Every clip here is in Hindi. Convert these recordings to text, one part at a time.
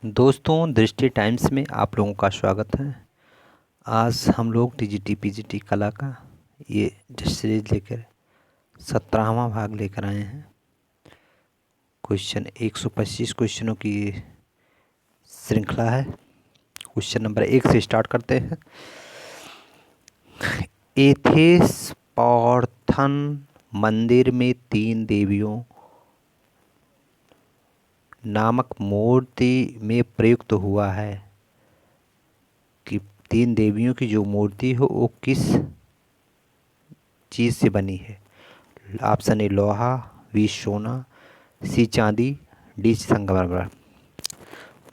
दोस्तों, दृष्टि टाइम्स में आप लोगों का स्वागत है। आज हम लोग टीजीटी पीजीटी कला का ये सीरीज लेकर 17वां भाग लेकर आए हैं। क्वेश्चन 125 क्वेश्चनों की श्रृंखला है। क्वेश्चन नंबर 1 से स्टार्ट करते हैं। एथेंस पार्थन मंदिर में 3 देवियों नामक मूर्ति में प्रयुक्त हुआ है कि 3 देवियों की जो मूर्ति हो वो किस चीज़ से बनी है। ऑप्शन ए लोहा, बी सोना, सी चांदी, डी संगमरमर।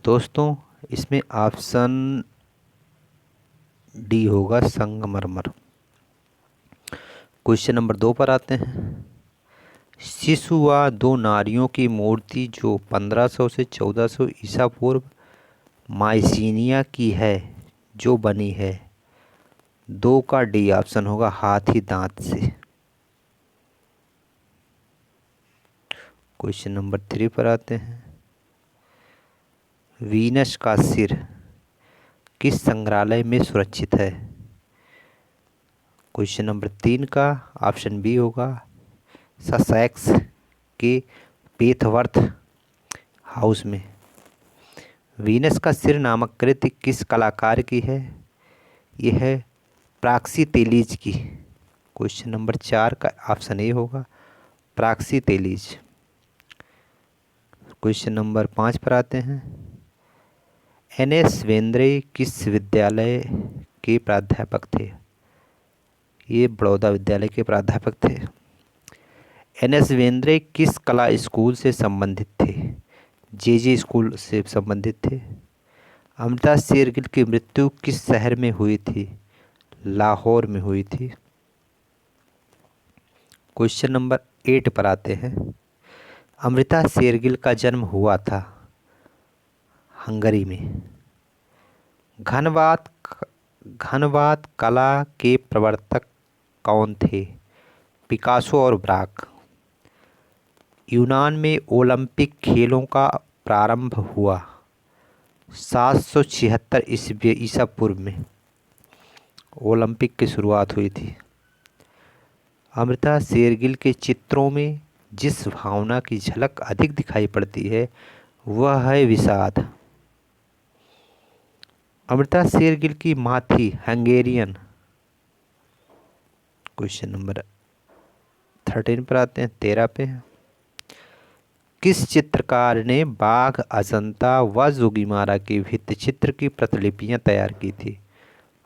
दोस्तों, इसमें ऑप्शन डी होगा संगमरमर। क्वेश्चन नंबर 2 पर आते हैं। शिशु व 2 नारियों की मूर्ति जो 1500 से 1400 ईसा पूर्व माइसीनिया की है जो बनी है। 2 का डी ऑप्शन होगा हाथी दांत से। क्वेश्चन नंबर 3 पर आते हैं। वीनस का सिर किस संग्रहालय में सुरक्षित है। क्वेश्चन नंबर 3 का ऑप्शन बी होगा ससेक्स के पेथवर्थ हाउस में। वीनस का सिर नामक कृति किस कलाकार की है। यह है प्राक्सितेलीज की। क्वेश्चन नंबर 4 का ऑप्शन ए होगा प्राक्सितेलीज। क्वेश्चन नंबर 5 पर आते हैं। एन.एस. बेंद्रे किस विद्यालय के प्राध्यापक थे। ये बड़ौदा विद्यालय के प्राध्यापक थे। एन.एस. बेंद्रे किस कला स्कूल से संबंधित थे। जे स्कूल से संबंधित थे। अमृता शेरगिल की मृत्यु किस शहर में हुई थी। लाहौर में हुई थी। क्वेश्चन नंबर 8 पर आते हैं। अमृता शेरगिल का जन्म हुआ था हंगरी में। घनवाद कला के प्रवर्तक कौन थे। पिकासो और ब्राक। यूनान में ओलंपिक खेलों का प्रारंभ हुआ 776 ईसा पूर्व में। ओलंपिक की शुरुआत हुई थी। अमृता शेरगिल के चित्रों में जिस भावना की झलक अधिक दिखाई पड़ती है वह है विषाद। अमृता शेरगिल की माँ थी हंगेरियन। क्वेश्चन नंबर 13 पर आते हैं। 13 पे है। किस चित्रकार ने बाघ, अजंता व जोगीमारा के भित्तिचित्र की प्रतिलिपियां तैयार की थी।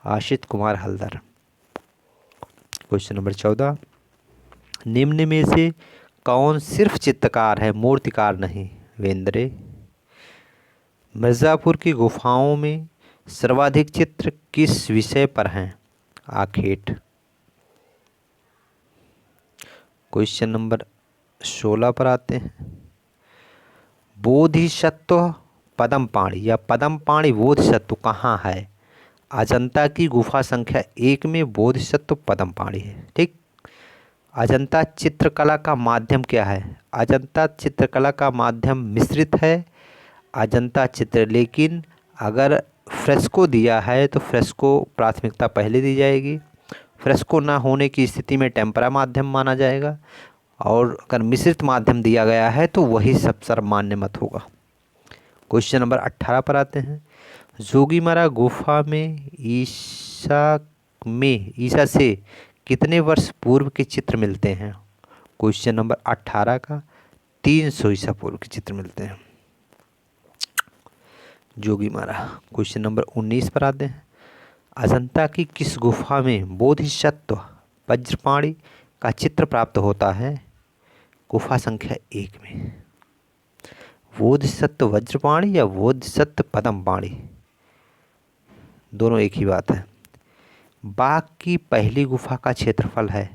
आशित कुमार हल्दर। Question number 14। निम्न में से कौन सिर्फ चित्रकार है मूर्तिकार नहीं। बेंद्रे। मिर्ज़ापुर की गुफाओं में सर्वाधिक चित्र किस विषय पर हैं। आखेट। क्वेश्चन नंबर 16 पर आते हैं। बोधिसत्व पद्मपाणि या पद्मपाणि बोधिसत्व कहाँ है। अजंता की गुफा संख्या 1 में बोधिसत्व पद्मपाणि है। ठीक। अजंता चित्रकला का माध्यम क्या है। अजंता चित्रकला का माध्यम मिश्रित है। अजंता चित्र, लेकिन अगर फ्रेस्को दिया है तो फ्रेस्को प्राथमिकता पहले दी जाएगी। फ्रेस्को ना होने की स्थिति में टेम्परा माध्यम माना जाएगा, और अगर मिश्रित माध्यम दिया गया है तो वही सब सर्वमान्य मत होगा। क्वेश्चन नंबर 18 पर आते हैं। जोगीमारा गुफा में ईसा से कितने वर्ष पूर्व के चित्र मिलते हैं। क्वेश्चन नंबर 18 का 300 ईसा पूर्व के चित्र मिलते हैं जोगीमारा। क्वेश्चन नंबर 19 पर आते हैं। अजंता की किस गुफा में बोधिसत्व वज्रपाणि का चित्र प्राप्त होता है। गुफा संख्या 1 में। बोधिसत्व वज्रपाणि या बोधिसत्व पद्मपाणि, दोनों एक ही बात है। बाघ की पहली गुफा का क्षेत्रफल है।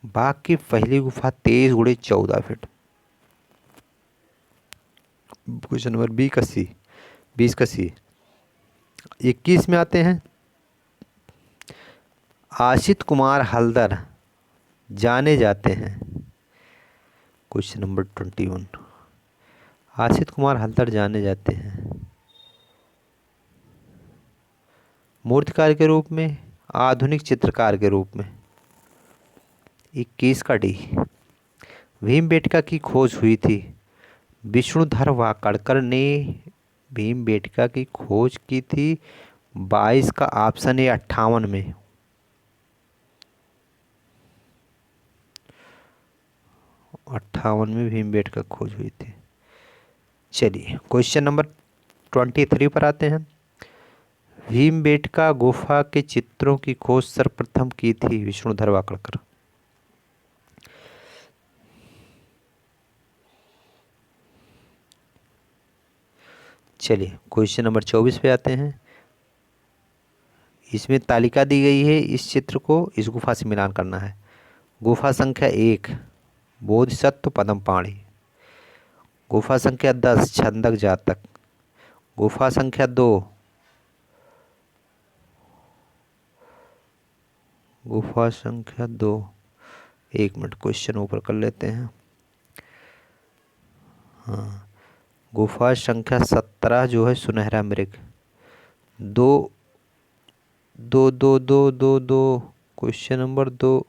बाघ की पहली गुफा 23 × 14 फीट। क्वेश्चन नंबर 20 का सी। 21 में आते हैं। आशित कुमार हल्दर जाने जाते हैं। Question number 21। आशित कुमार हल्दर जाने जाते हैं मूर्तिकार के रूप में, आधुनिक चित्रकार के रूप में। 21 का डी। भीमबेटका की खोज हुई थी। विष्णुधर वाकड़कर ने भीमबेटका की खोज की थी 22 का ऑप्शन है 58 में। 58 में भीमबेटका खोज हुई थी। चलिए क्वेश्चन नंबर 23 पर आते हैं। भीमबेटका गुफा के चित्रों की खोज सर्वप्रथम की थी विष्णुधर वाकड़कर। चलिए क्वेश्चन नंबर 24 पे आते हैं। इसमें तालिका दी गई है, इस चित्र को इस गुफा से मिलान करना है। गुफा संख्या 1 बोधिसत्व पद्मपाणि। गुफा संख्या 10 छंदक जातक। गुफा संख्या 2 गुफा संख्या 2 एक मिनट क्वेश्चन ऊपर कर लेते हैं। हाँ, गुफा संख्या 17 जो है सुनहरा मृग। 2 2 2 2 2 2 क्वेश्चन नंबर 2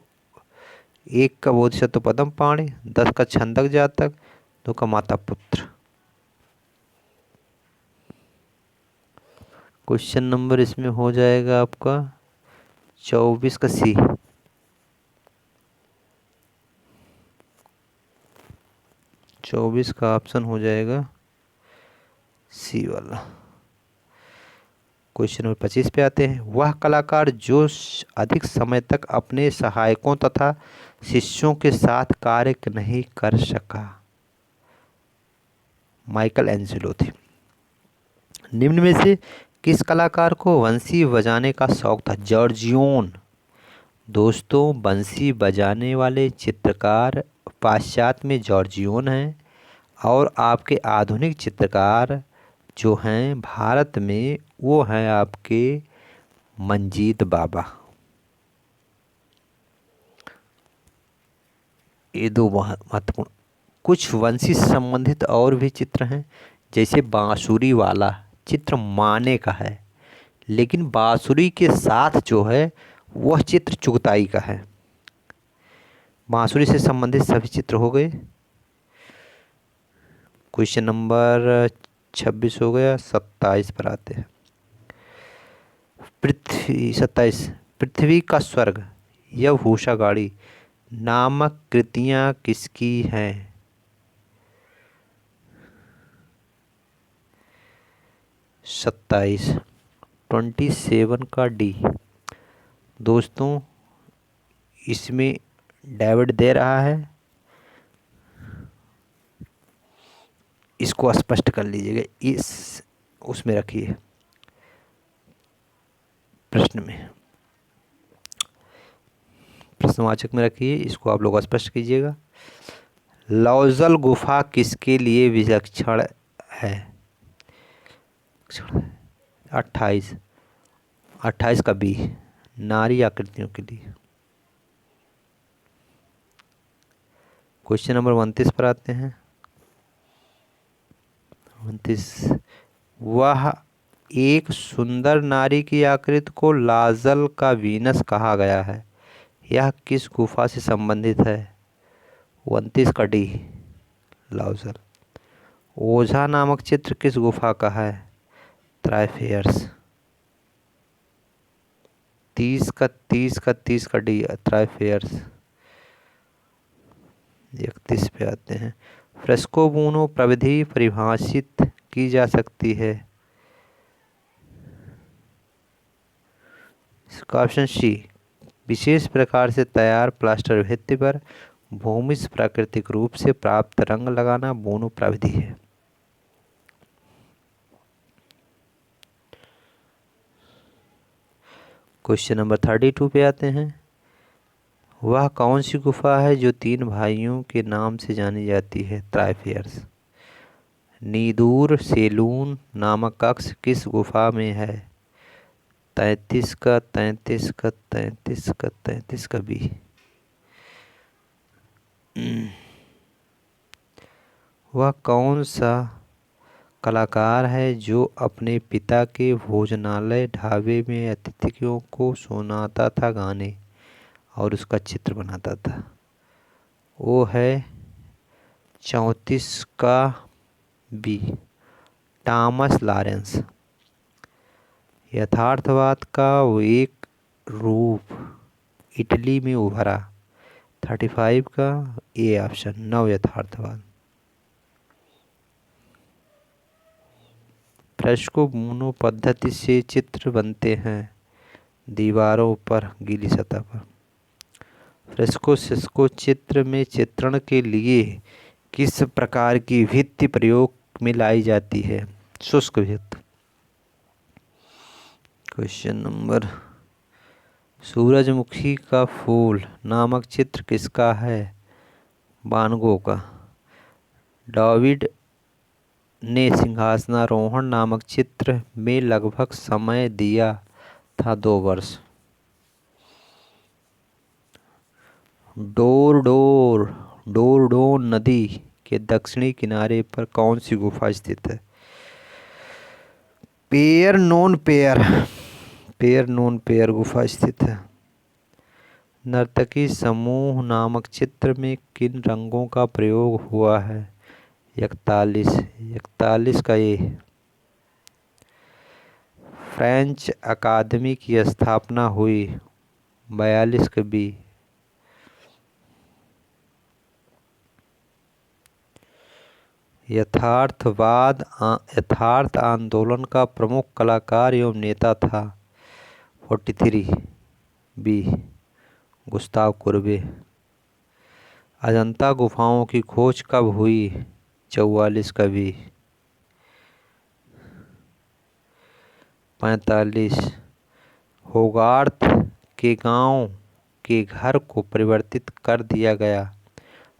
1 का बोधिसत्व पद्मपाणि, 10 का छंदक जातक, 2 का माता पुत्र। क्वेश्चन नंबर इसमें हो जाएगा आपका 24 का सी। 24 का ऑप्शन हो जाएगा सी वाला। क्वेश्चन नंबर 25 पे आते हैं। वह कलाकार जो अधिक समय तक अपने सहायकों तथा शिष्यों के साथ कार्य नहीं कर सका। माइकल एंजेलो थे। निम्न में से किस कलाकार को बंसी बजाने का शौक था? जॉर्जियोन। दोस्तों बंसी बजाने वाले चित्रकार पाश्चात्य में जॉर्जियोन हैं और आपके आधुनिक चित्रकार जो हैं भारत में वो हैं आपके मंजीत बाबा। ये दो महत्वपूर्ण। कुछ वंशी से संबंधित और भी चित्र हैं, जैसे बांसुरी वाला चित्र माने का है, लेकिन बांसुरी के साथ जो है वह चित्र चुगताई का है। बांसुरी से संबंधित सभी चित्र हो गए। क्वेश्चन नंबर 26 हो गया। 27 पर आते हैं। 27 पृथ्वी का स्वर्ग या भूषा गाड़ी नामक कृतियां किसकी हैं? 27 का डी। दोस्तों इसमें डेविड दे रहा है, इसको स्पष्ट कर लीजिएगा, इस उसमें रखिए प्रश्न में, प्रश्नवाचक में रखिए, इसको आप लोग स्पष्ट कीजिएगा। लौजल गुफा किसके लिए विलक्षण है? 28 का बी नारी आकृतियों के लिए। क्वेश्चन नंबर 29 पर आते हैं। 29 वह एक सुंदर नारी की आकृति को लाजल का वीनस कहा गया है, यह किस गुफा से संबंधित है? 29 का डी लाजल। ओझा नामक चित्र किस गुफा का है? त्राइफेयर्स। 30 का डी त्राइफेयर्स। 31 पे आते हैं। फ्रेस्कोबूनो प्रविधि परिभाषित की जा सकती है? इसका ऑप्शन सी विशेष प्रकार से तैयार प्लास्टर भित्ति पर भूमिश प्राकृतिक रूप से प्राप्त रंग लगाना बोनो प्रविधि है। क्वेश्चन नंबर 32 पे आते हैं। वह कौन सी गुफा है जो 3 भाइयों के नाम से जानी जाती है? त्राइफेयर्स। नीदूर सेलून नामक कक्ष किस गुफा में है? 33 का बी। वह कौन सा कलाकार है जो अपने पिता के भोजनालय ढाबे में अतिथियों को सुनाता था गाने और उसका चित्र बनाता था। वो है 34 का बी, टॉमस लॉरेंस। यथार्थवाद का वो एक रूप इटली में उभरा। 35 का ए ऑप्शन, नव यथार्थवाद। फ्रेस्को बुनो पद्धति से चित्र बनते हैं दीवारों पर गीली सतह पर। फ्रेस्को सिस्को चित्र में चित्रण के लिए किस प्रकार की भित्ति प्रयोग में लाई जाती है? शुष्क भित्ति। क्वेश्चन नंबर, सूरजमुखी का फूल नामक चित्र किसका है? वान गो का। डेविड ने सिंहासनारोहण नामक चित्र में लगभग समय दिया था 2 वर्ष। डोरडोन नदी के दक्षिणी किनारे पर कौन सी गुफा स्थित है? पेयर नोन पेयर गुफा स्थित है। नर्तकी समूह नामक चित्र में किन रंगों का प्रयोग हुआ है? 41 का ए। फ्रेंच अकादमी की स्थापना हुई 42 का बी। यथार्थ आंदोलन का प्रमुख कलाकार एवं नेता था 43 बी, गुस्ताव कुर्बे। अजंता गुफाओं की खोज कब हुई? 44 का बी। 45 होगार्थ के गांव के घर को परिवर्तित कर दिया गया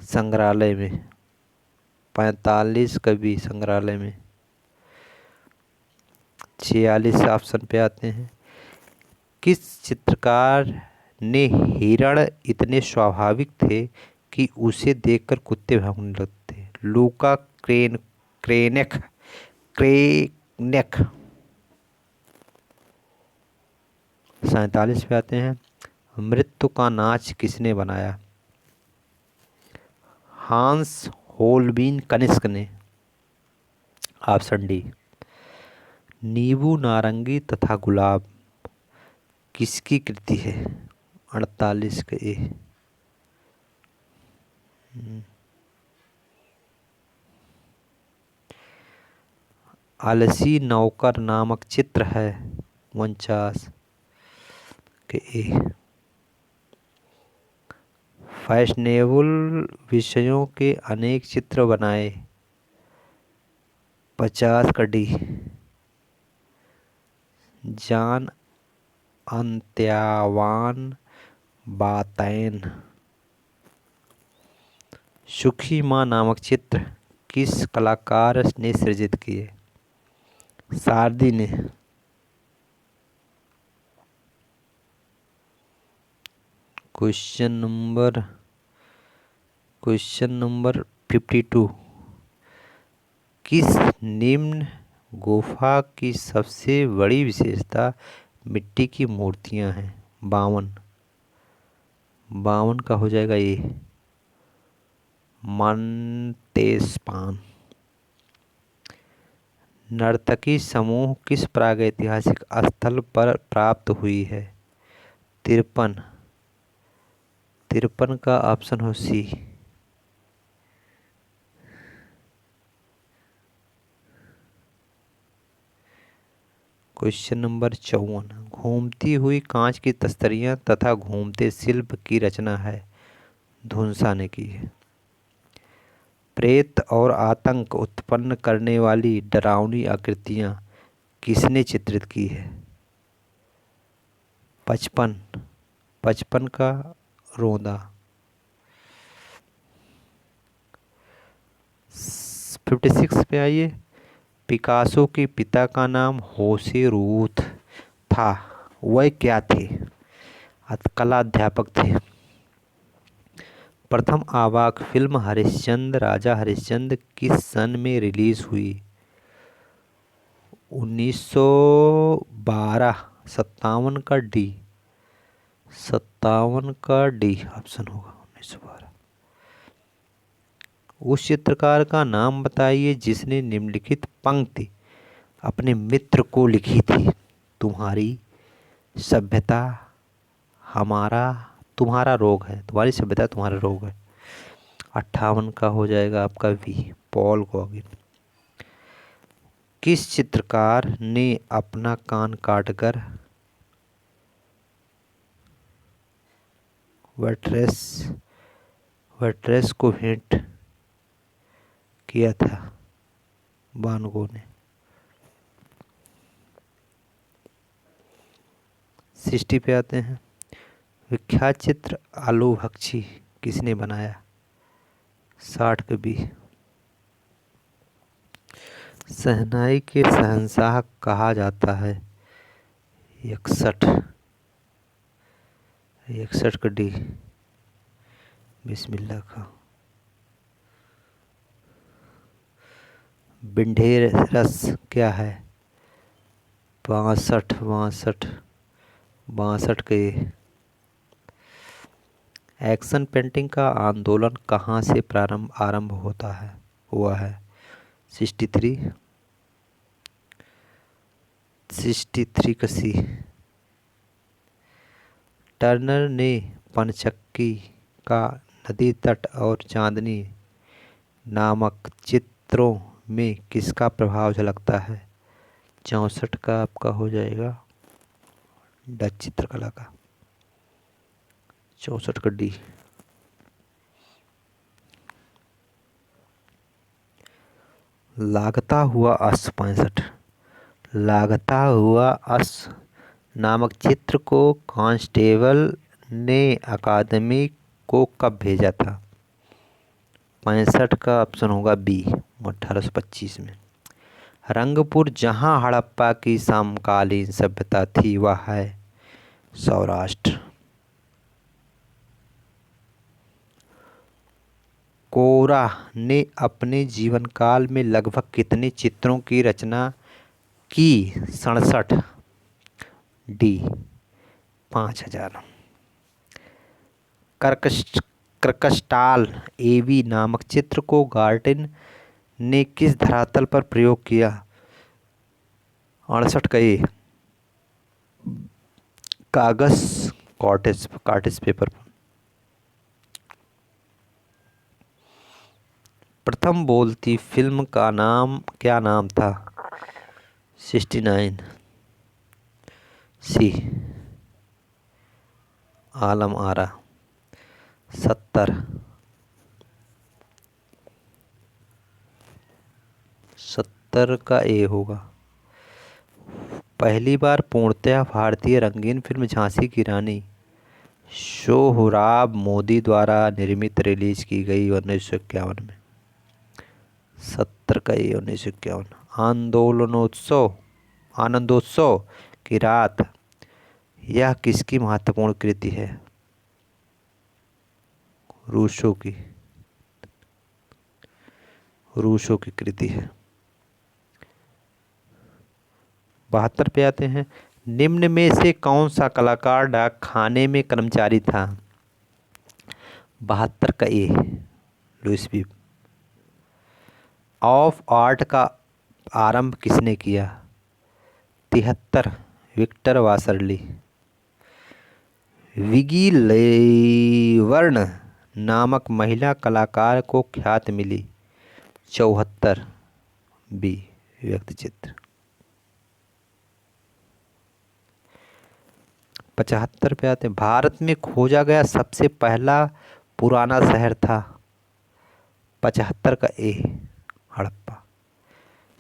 संग्रहालय में। 45 का बी, संग्रहालय में। 46 ऑप्शन पे आते हैं। किस चित्रकार ने हिरण इतने स्वाभाविक थे कि उसे देखकर कुत्ते भागने लगते? लूका क्रेनेक। 47 पे आते हैं। मृत्यु का नाच किसने बनाया? हांस होलबीन कनिष्क ने। Option D. नींबू, नारंगी तथा गुलाब किसकी कृति है? 48 का ए। आलसी नौकर नामक चित्र है 49 के ए। फैशनेबल विषयों के अनेक चित्र बनाए 50 का डी। जॉन अंत्यावान बातैन। सुखी माँ नामक चित्र किस कलाकार ने सृजित किए? सारदी ने। Question number 52। किस निम्न गुफा की सबसे बड़ी विशेषता मिट्टी की मूर्तियां हैं? 52 का हो जाएगा ये, मॉन्टेस्पान। नर्तकी समूह किस प्रागैतिहासिक स्थल पर प्राप्त हुई है? 53 का ऑप्शन हो सी। Question number 54। घूमती हुई कांच की तस्तरियां तथा घूमते शिल्प की रचना है धुंसा ने की है। प्रेत और आतंक उत्पन्न करने वाली डरावनी आकृतियां किसने चित्रित की है? 55 का रोदा। 56 पे आइए। पिकासो के पिता का नाम होसे रूथ था, वह क्या थे? कला अध्यापक थे। प्रथम आवाक फिल्म हरिश्चंद्र राजा हरिश्चंद्र किस सन में रिलीज हुई? 1912। 57 का डी, 57 का डी ऑप्शन होगा 1912। उस चित्रकार का नाम बताइए जिसने निम्नलिखित पंक्ति अपने मित्र को लिखी थी। तुम्हारी सभ्यता हमारा तुम्हारा रोग है, तुम्हारी सभ्यता तुम्हारा रोग है। 58 का हो जाएगा आपका वी, पॉल गॉगिन। किस चित्रकार ने अपना कान काटकर वेट्रेस को भेंट किया था? वान गो ने। 60 पे आते हैं। विख्यात चित्र आलू भक्षी किसने बनाया? 60 के बी। शहनाई के शहंशाह कहा जाता है? 61, 61 का डी, बिस्मिल्लाह का। बिंढेर रस क्या है? 62, 62, 62 के। एक्शन पेंटिंग का आंदोलन कहाँ से आरंभ हुआ है? 63, 63 का सी। टर्नर ने पनचक्की का नदी तट और चांदनी नामक चित्रों में किसका प्रभाव झलकता है? 64 का आपका हो जाएगा डच चित्रकला का। 64 का डी। लागता हुआ अश्व 65, लागता हुआ अश्व नामक चित्र को कांस्टेबल ने अकादमी को कब भेजा था? 65 का ऑप्शन होगा बी, 1825 में। रंगपुर जहां हड़प्पा की समकालीन सभ्यता थी वह है? सौराष्ट्र। कोरा ने अपने जीवन काल में लगभग कितने चित्रों की रचना की? 67, डी, 5000। क्रकस्टाल एवी नामक चित्र को गार्टिन ने किस धरातल पर प्रयोग किया? 68 का ए, कागज कॉटेज पेपर। प्रथम बोलती फिल्म का क्या नाम था? 69, सी, आलम आरा। 70, 70 का ए होगा। पहली बार पूर्णतः भारतीय रंगीन फिल्म झांसी की रानी सोहराब मोदी द्वारा निर्मित रिलीज की गई 1951 में। 70 का ए, 1951। आनंदोत्सव की रात यह किसकी महत्वपूर्ण कृति है? रूसो की कृति है। 72 पे आते हैं। निम्न में से कौन सा कलाकार डाक खाने में कर्मचारी था? 72 का ए, लुइस वी। ऑफ आर्ट का आरंभ किसने किया? 73, विक्टर वासरली। विगी लेवर्न नामक महिला कलाकार को ख्याति मिली? 74, बी, व्यक्ति चित्र। 75 पे आते हैं। भारत में खोजा गया सबसे पहला पुराना शहर था? 75 का ए, हड़प्पा।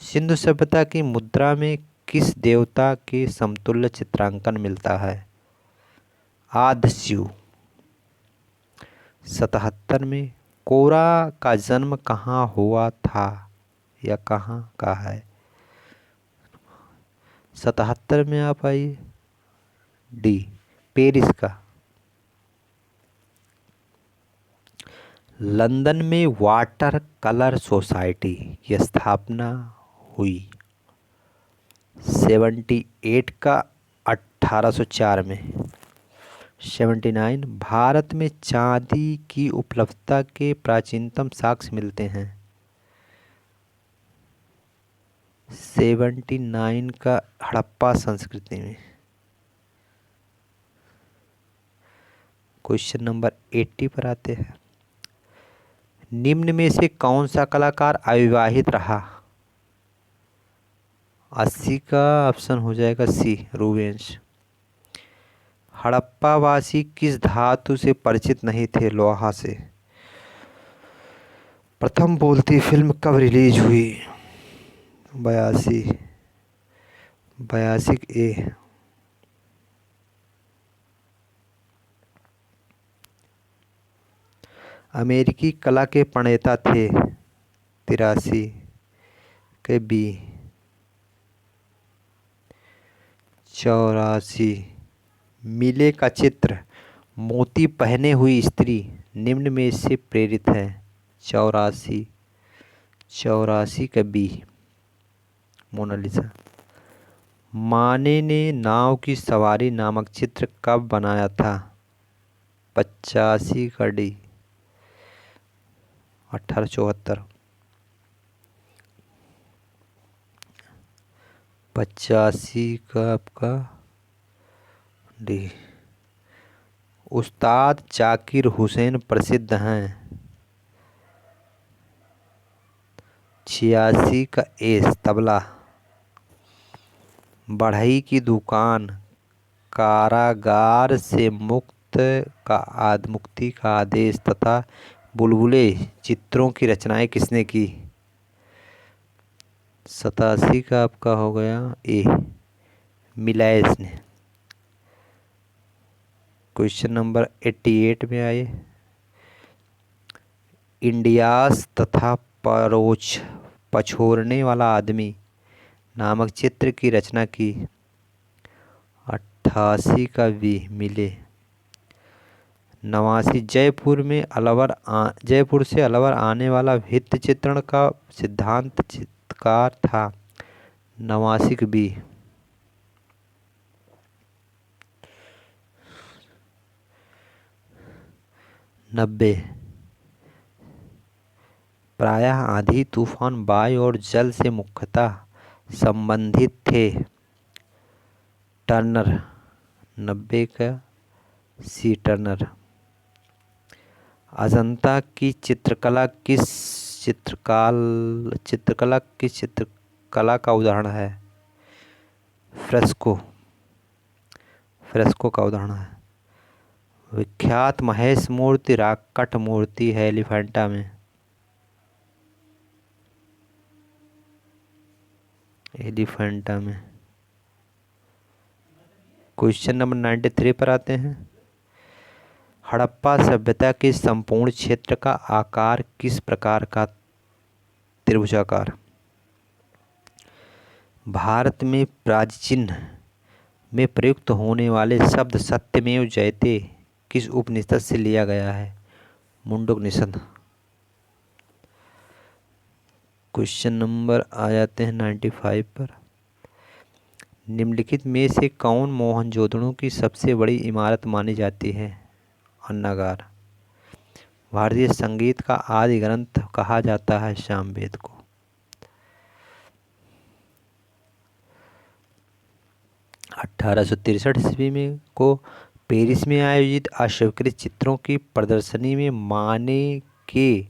सिंधु सभ्यता की मुद्रा में किस देवता के समतुल्य चित्रांकन मिलता है? आदिशिव। 77 में कोरा का जन्म कहाँ हुआ था या कहाँ का है? 77 में आप आइए, डी, पेरिस का। लंदन में वाटर कलर सोसाइटी की स्थापना हुई? 78 का 1804 में। 79 भारत में चांदी की उपलब्धता के प्राचीनतम साक्ष्य मिलते हैं। 79 का हड़प्पा संस्कृति में। क्वेश्चन नंबर 80 पर आते हैं। निम्न में से कौन सा कलाकार अविवाहित रहा? 80 का ऑप्शन हो जाएगा सी, रूबेंस। हड़प्पावासी किस धातु से परिचित नहीं थे? लोहा से। प्रथम बोलती फिल्म कब रिलीज हुई? 82। 82 ए। अमेरिकी कला के प्रणेता थे? 83 के बी। 84 मिले का चित्र मोती पहने हुई स्त्री निम्न में से प्रेरित है? 84। 84 का बी, मोनालिसा। माने ने नाव की सवारी नामक चित्र कब बनाया था? 85 का डी, 1874। 85 का आपका डी। उस्ताद जाकिर हुसैन प्रसिद्ध हैं? 86 का ए, तबला। बढ़ई की दुकान, कारागार से मुक्ति का आदेश तथा बुलबुले चित्रों की रचनाएं किसने की? 87 का आपका हो गया ए, मिलैस ने। क्वेश्चन नंबर 88 में आए। इंडियास तथा पछोरने वाला आदमी नामक चित्र की रचना की? 88 का बी, मिले। 89 जयपुर से अलवर आने वाला भित्त चित्रण का सिद्धांत चित्रकार था? 89 का बी। 90 प्रायः आंधी तूफान वायु और जल से मुख्यतः संबंधित थे? टर्नर। 90 का सी, टर्नर। अजंता की चित्रकला किस चित्रकला का उदाहरण है? फ्रेस्को का उदाहरण है। विख्यात महेश मूर्ति राकट मूर्ति है एलिफेंटा में? क्वेश्चन नंबर 93 पर आते हैं। हड़प्पा सभ्यता के संपूर्ण क्षेत्र का आकार किस प्रकार का? त्रिभुजाकार। भारत में प्राचीन में प्रयुक्त होने वाले शब्द सत्यमेव जयते किस उपनिषद से लिया गया है? मुंडकोपनिषद। क्वेश्चन नंबर आ जाते हैं 95 पर। निम्नलिखित में से कौन मोहनजोदड़ो की सबसे बड़ी इमारत मानी जाती है? अन्नागार। भारतीय संगीत का आदि ग्रंथ कहा जाता है सामवेद को? 1863 ईस्वी में को पेरिस में आयोजित अस्वीकृत चित्रों की प्रदर्शनी में माने के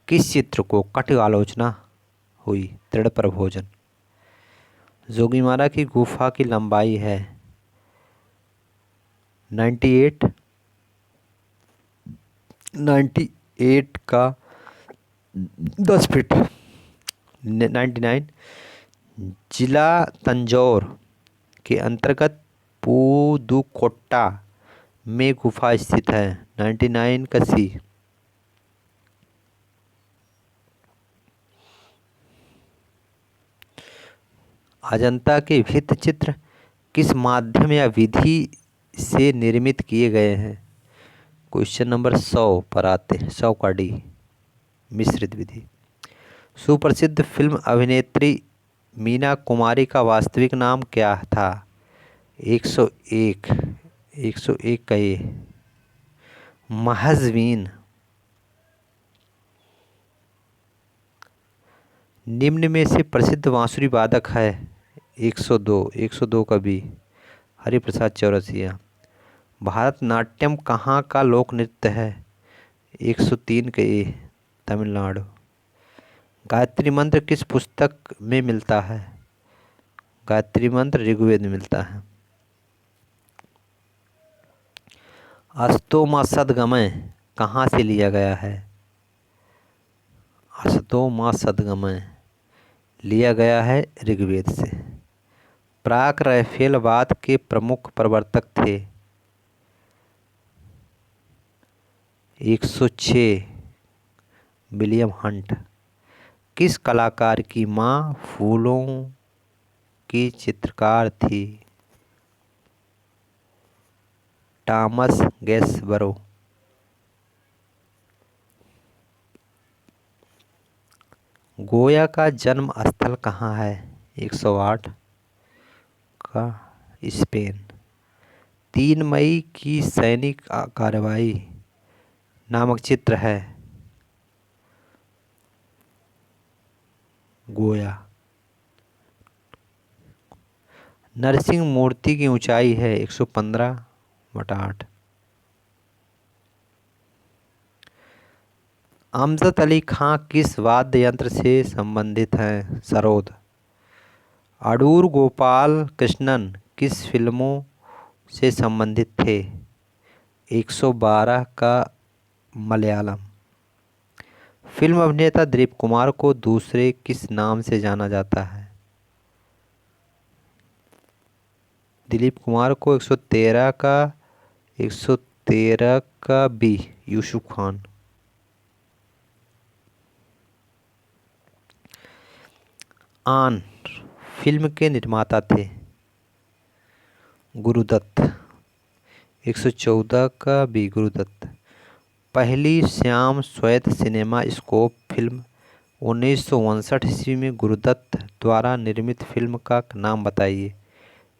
किस चित्र को कटु आलोचना हुई? दृढ़ प्रभोजन। जोगीमारा की गुफा की लंबाई है? 98 का 10 फीट। 99 जिला तंजौर के अंतर्गत पुदुकोट्टा में गुफा स्थित है? 99 का सी। अजंता के भित्ति चित्र किस माध्यम या विधि से निर्मित किए गए हैं? क्वेश्चन नंबर 100 पर आते हैं। 100 का डी, मिश्रित विधि। सुप्रसिद्ध फिल्म अभिनेत्री मीना कुमारी का वास्तविक नाम क्या था? 101, 101 का ए, महजवीन। निम्न में से प्रसिद्ध बांसुरी वादक है? 102, 102 का बी, हरिप्रसाद चौरसिया। भारतनाट्यम कहाँ का लोक नृत्य है? 103 के ए, तमिलनाडु। गायत्री मंत्र किस पुस्तक में मिलता है? गायत्री मंत्र ऋग्वेद में मिलता है। अस्तो मा सद्गमय कहाँ से लिया गया है? अस्तो मा सद्गमय लिया गया है ऋग्वेद से। प्राक राफेलवाद के प्रमुख प्रवर्तक थे? 106, विलियम हंट। किस कलाकार की मां फूलों की चित्रकार थी? टॉमस गैस्बरो। गोया का जन्म स्थल कहाँ है? 108 का स्पेन। 3 मई की सैनिक कार्रवाई नामक चित्र है गोया। नरसिंह मूर्ति की ऊंचाई है 115/8। अमजद अली खां किस वाद्य यंत्र से संबंधित हैं? सरोद। अडूर गोपाल कृष्णन किस फिल्मों से संबंधित थे? 112 का मलयालम। फिल्म अभिनेता दिलीप कुमार को दूसरे किस नाम से जाना जाता है? दिलीप कुमार को 113 का बी, यूसुफ खान। आन फिल्म के निर्माता थे? गुरुदत्त। 114 का बी, गुरुदत्त। पहली श्याम श्वेत सिनेमा स्कोप फिल्म 1959 ईस्वी में गुरुदत्त द्वारा निर्मित फिल्म का नाम बताइए।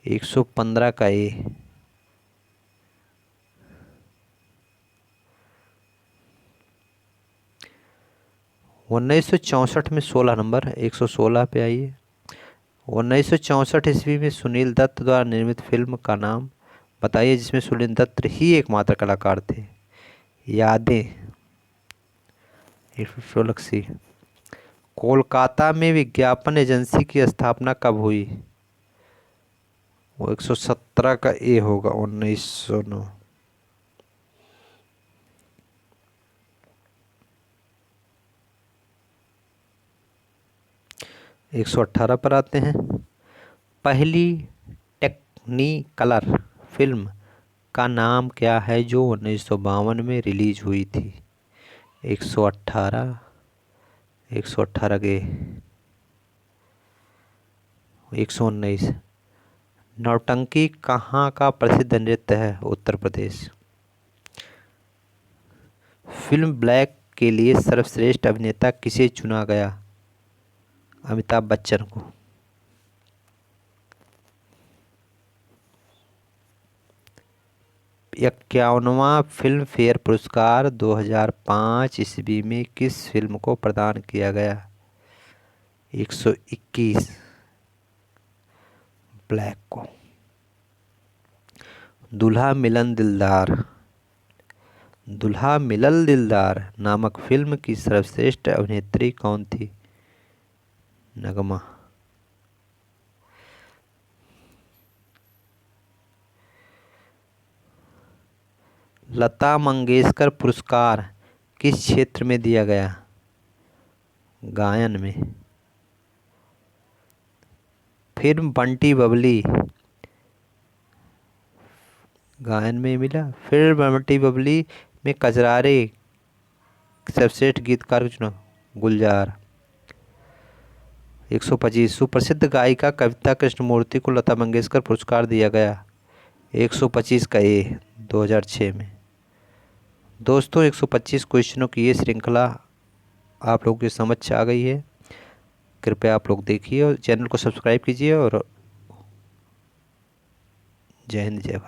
115 का ए। 1964 में 16 नंबर, 116 पे आइए। 1964 ईस्वी में सुनील दत्त द्वारा निर्मित फिल्म का नाम बताइए जिसमें सुनील दत्त ही एकमात्र कलाकार थे। यादें, 116 सी। कोलकाता में विज्ञापन एजेंसी की स्थापना कब हुई? वो 117 का ए होगा, 1909। 118 पर आते हैं। पहली टेक्नीकलर फिल्म का नाम क्या है जो 1952 में रिलीज हुई थी? 118, 118 के 119। नौटंकी कहाँ का प्रसिद्ध नृत्य है? उत्तर प्रदेश। फिल्म ब्लैक के लिए सर्वश्रेष्ठ अभिनेता किसे चुना गया? अमिताभ बच्चन को। 51वां फिल्म फेयर पुरस्कार 2005 ईस्वी में किस फिल्म को प्रदान किया गया? 121, ब्लैक को। दुल्हा मिलन दिलदार, दुल्हा मिलल दिलदार नामक फिल्म की सर्वश्रेष्ठ अभिनेत्री कौन थी? नगमा। लता मंगेशकर पुरस्कार किस क्षेत्र में दिया गया? गायन में। फिल्म बंटी बबली गायन में मिला। फिल्म बंटी बबली में कजरारे सर्वश्रेष्ठ गीतकार को चुना? गुलजार। 125 सुप्रसिद्ध गायिका कविता कृष्णमूर्ति को लता मंगेशकर पुरस्कार दिया गया? 125 का ए, 2006 में। दोस्तों 125 क्वेश्चनों की ये श्रृंखला आप लोगों के समझ आ गई है। कृपया आप लोग देखिए और चैनल को सब्सक्राइब कीजिए। और जय हिंद जय भारत।